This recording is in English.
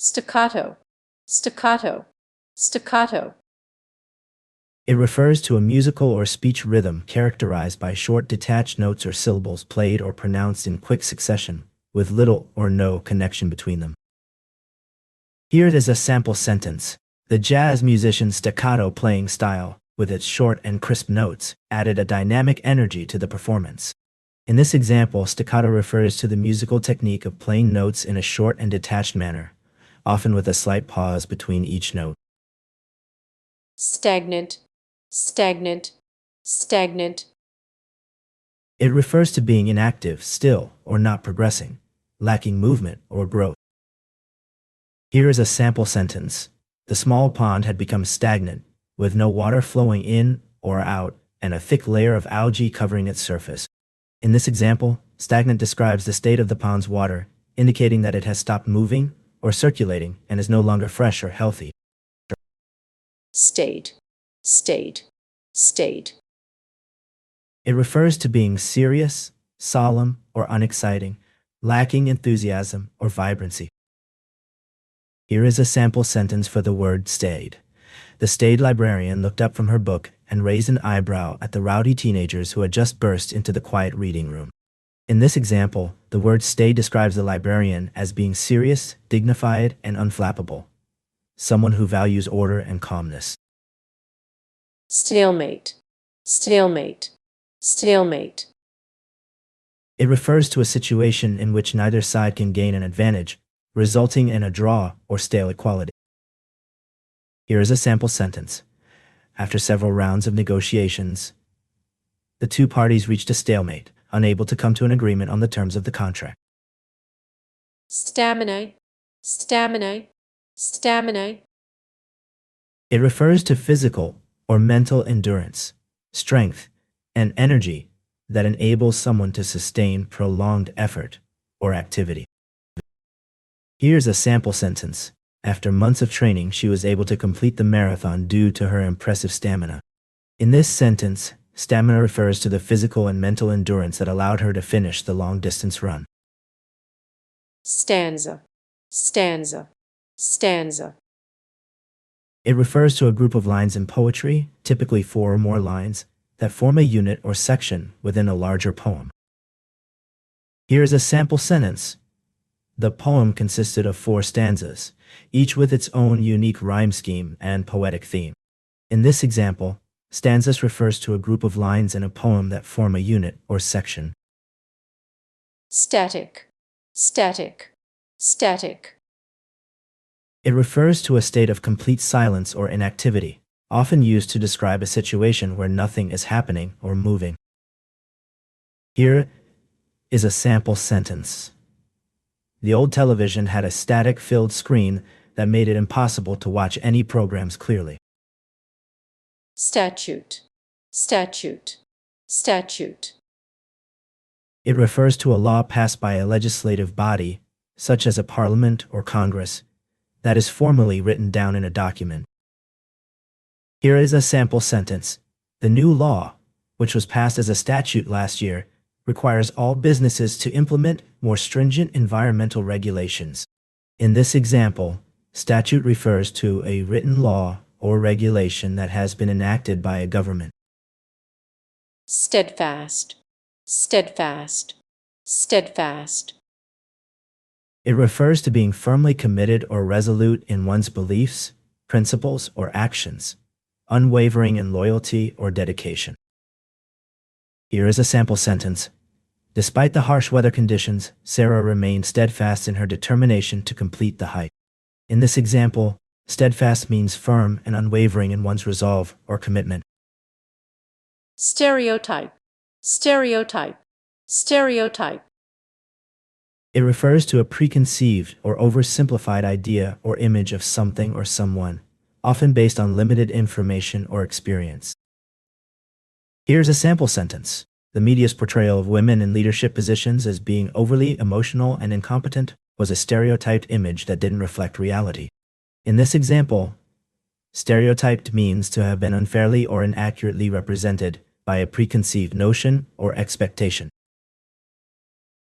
staccato, staccato, staccato. It refers to a musical or speech rhythm characterized by short detached notes or syllables played or pronounced in quick succession, with little or no connection between them. Here is a sample sentence. The jazz musician's staccato playing style, with its short and crisp notes, added a dynamic energy to the performance. In this example, staccato refers to the musical technique of playing notes in a short and detached manner, often with a slight pause between each note. Stagnant, stagnant, stagnant. It refers to being inactive, still, or not progressing, lacking movement or growth. Here is a sample sentence. The small pond had become stagnant, with no water flowing in or out, and a thick layer of algae covering its surface. In this example, stagnant describes the state of the pond's water, indicating that it has stopped moving or circulating and is no longer fresh or healthy. Staid, staid, staid. It refers to being serious, solemn, or unexciting, lacking enthusiasm or vibrancy. Here is a sample sentence for the word staid. The staid librarian looked up from her book and raised an eyebrow at the rowdy teenagers who had just burst into the quiet reading room. In this example, the word staid describes the librarian as being serious, dignified, and unflappable, someone who values order and calmness. Stalemate, stalemate, stalemate. It refers to a situation in which neither side can gain an advantage, resulting in a draw or stale equality. Here is a sample sentence. After several rounds of negotiations, the two parties reached a stalemate, unable to come to an agreement on the terms of the contract. Stamina, stamina, stamina. It refers to physical or mental endurance, strength, and energy that enables someone to sustain prolonged effort or activity. Here's a sample sentence. After months of training, she was able to complete the marathon due to her impressive stamina. In this sentence, stamina refers to the physical and mental endurance that allowed her to finish the long-distance run. Stanza, stanza, stanza. It refers to a group of lines in poetry, typically 4 or more lines, that form a unit or section within a larger poem. Here is a sample sentence. The poem consisted of 4 stanzas, each with its own unique rhyme scheme and poetic theme. In this example, stanzas refers to a group of lines in a poem that form a unit or section. Static, static, static. It refers to a state of complete silence or inactivity, often used to describe a situation where nothing is happening or moving. Here is a sample sentence. The old television had a static-filled screen that made it impossible to watch any programs clearly. Statute, statute, statute. It refers to a law passed by a legislative body, such as a parliament or Congress, that is formally written down in a document. Here is a sample sentence. The new law, which was passed as a statute last year, requires all businesses to implement more stringent environmental regulations. In this example, statute refers to a written law or regulation that has been enacted by a government. Steadfast, steadfast, steadfast. It refers to being firmly committed or resolute in one's beliefs, principles, or actions, unwavering in loyalty or dedication. Here is a sample sentence. Despite the harsh weather conditions, Sarah remained steadfast in her determination to complete the hike. In this example, steadfast means firm and unwavering in one's resolve or commitment. Stereotype, stereotype, stereotype. It refers to a preconceived or oversimplified idea or image of something or someone, often based on limited information or experience. Here's a sample sentence. The media's portrayal of women in leadership positions as being overly emotional and incompetent was a stereotyped image that didn't reflect reality. In this example, stereotyped means to have been unfairly or inaccurately represented by a preconceived notion or expectation.